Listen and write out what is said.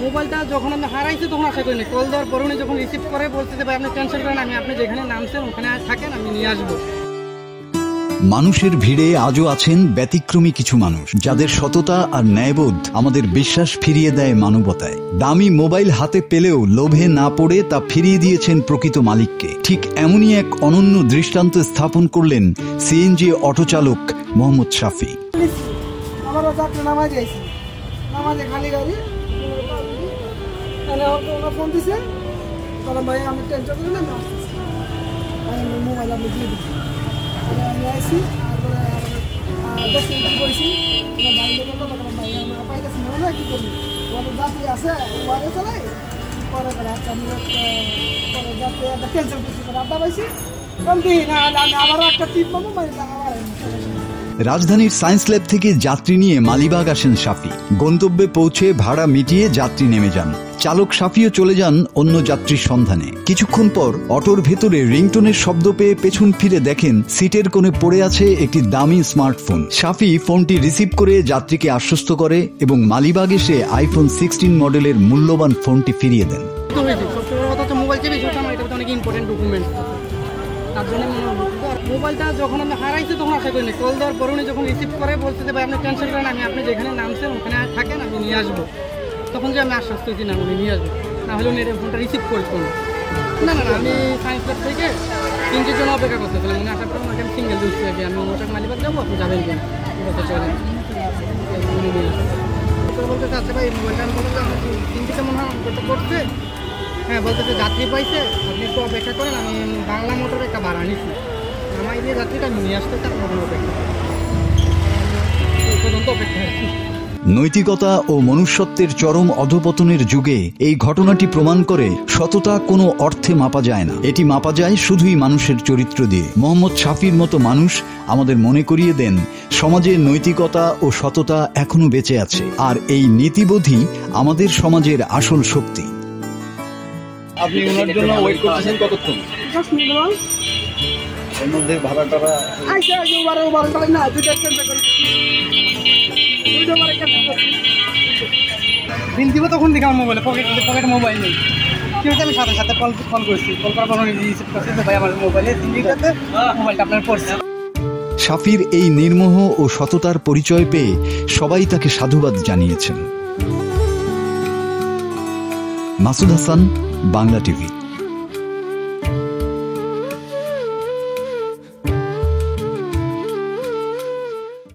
মোবাইলটা যখন আমি হারাইছি তখন আশা করিনি, কল দেওয়ার পর উনি যখন রিসিভ করে বলছে যে ভাই আপনি টেনশন করেন, আমি আপনি যেখানে নামছেন ওখানে থাকেন, আমি নিয়ে আসবো। মানুষের ভিড়ে আজও আছেন ব্যতিক্রমী কিছু মানুষ, যাদের সততা আর ন্যায়বোধ আমাদের বিশ্বাস ফিরিয়ে দেয় মানবতায়। দামি মোবাইল হাতে পেলেও লোভে না পড়ে তা ফিরিয়ে দিয়েছেন প্রকৃত মালিককে। ঠিক এমনই এক অনন্য দৃষ্টান্ত স্থাপন করলেন সিএনজি অটো চালক মোহাম্মদ শাফি। ফোন দিছে, ভাই আমি টেনশন করি না, মোবাইল আমি দিয়ে দিচ্ছি, আমি আসি তারপরে 10 মিনিট করেছি, ভাই আমরা পাইতেছি না, কি করি বলে যাত্রী আছে ওয়ারে চালাই পরে করে আচ্ছা আমি পরে যাত্রী একটা ক্যান্সেল করছি, আড্ডা পাইছি কম দিই না, আমি আবারও একটা টিপ পাবো, মানে আবার রাজধানীর সায়েন্স ল্যাব থেকে যাত্রী নিয়ে মালিবাগ আসেন শাফি। গন্তব্যে পৌঁছে ভাড়া মিটিয়ে যাত্রী নেমে যান। চালক শাফিও চলে যান অন্য যাত্রীর সন্ধানে। কিছুক্ষণ পর অটোর ভেতরে রিংটোনের শব্দ পেয়ে পেছন ফিরে দেখেন সিটের কোণে পড়ে আছে একটি দামি স্মার্টফোন। শাফি ফোনটি রিসিভ করে যাত্রীকে আশ্বস্ত করে এবং মালিবাগ এসে আইফোন 16 মডেলের মূল্যবান ফোনটি ফিরিয়ে দেন। মোবাইল চেয়ে বেশি আমার এটা অনেক ইম্পর্টেন্ট ডকুমেন্ট, তার জন্য মোবাইলটা যখন আমি হারাইছি তখন আশা করিনি, কল দেওয়ার পর উনি যখন রিসিভ করে বলছে যে ভাই আপনি টেনশন করেন, আমি আপনি যেখানে নামছেন ওখানে থাকেন, আমি নিয়ে আসবো। তখন যে আমি আশ্বস্ত হয়েছি না উনি নিয়ে আসবো, না হলে উনি ফোনটা রিসিভ করতো না। না না আমি সায়েন্স ল্যাব থেকে 3 জন অপেক্ষা করতেছিলাম, উনি আসার পর আমাকে আমি সিঙ্গেল দিচ্ছি আগে, আমি ওটাকে মালিবাগ যাবো, আপনি যাবেন কেন চলেন উনি নিয়ে আসবো। বলতে চাচ্ছে ভাই মোবাইলটা আমি বলতে আমার 3 দিকে মনে হয় করছে, হ্যাঁ বলতেছে যাত্রী পাইছে, আপনি একটু অপেক্ষা করেন, আমি বাংলা মোটরে একটা ভাড়া নিচ্ছি, আমার এই যাত্রীটা আমি নিয়ে আসতে তার অপেক্ষা পর্যন্ত অপেক্ষা আছি। নৈতিকতা ও মনুষ্যত্বের চরম অধপতনের যুগে এই ঘটনাটি প্রমাণ করে সততা কোনো অর্থে মাপা যায় না, এটি মাপা যায় শুধুই মানুষের চরিত্র দিয়ে। মোহাম্মদ শাফির মতো মানুষ আমাদের মনে করিয়ে দেন সমাজে নৈতিকতা ও সততা এখনো বেঁচে আছে, আর এই নীতিবোধই আমাদের সমাজের আসল শক্তি। আপনি ওনার জন্য ওয়েট করতেছেন কতক্ষণ? 10 মিনিট এর মধ্যে ভাড়া টাড়া বিল দিব তখন দেখি আমার মোবাইলে পকেটে মোবাইল নেই, কি হচ্ছে আমি সাথে সাথে কল করেছি, কল করার পর রিসিভ করছি ভাই আমার মোবাইলে মোবাইলটা আপনার পড়ছে। শাফির এই নির্মোহ ও সততার পরিচয় পেয়ে সবাই তাকে সাধুবাদ জানিয়েছেন। মাসুদ হাসান, বাংলা টিভি।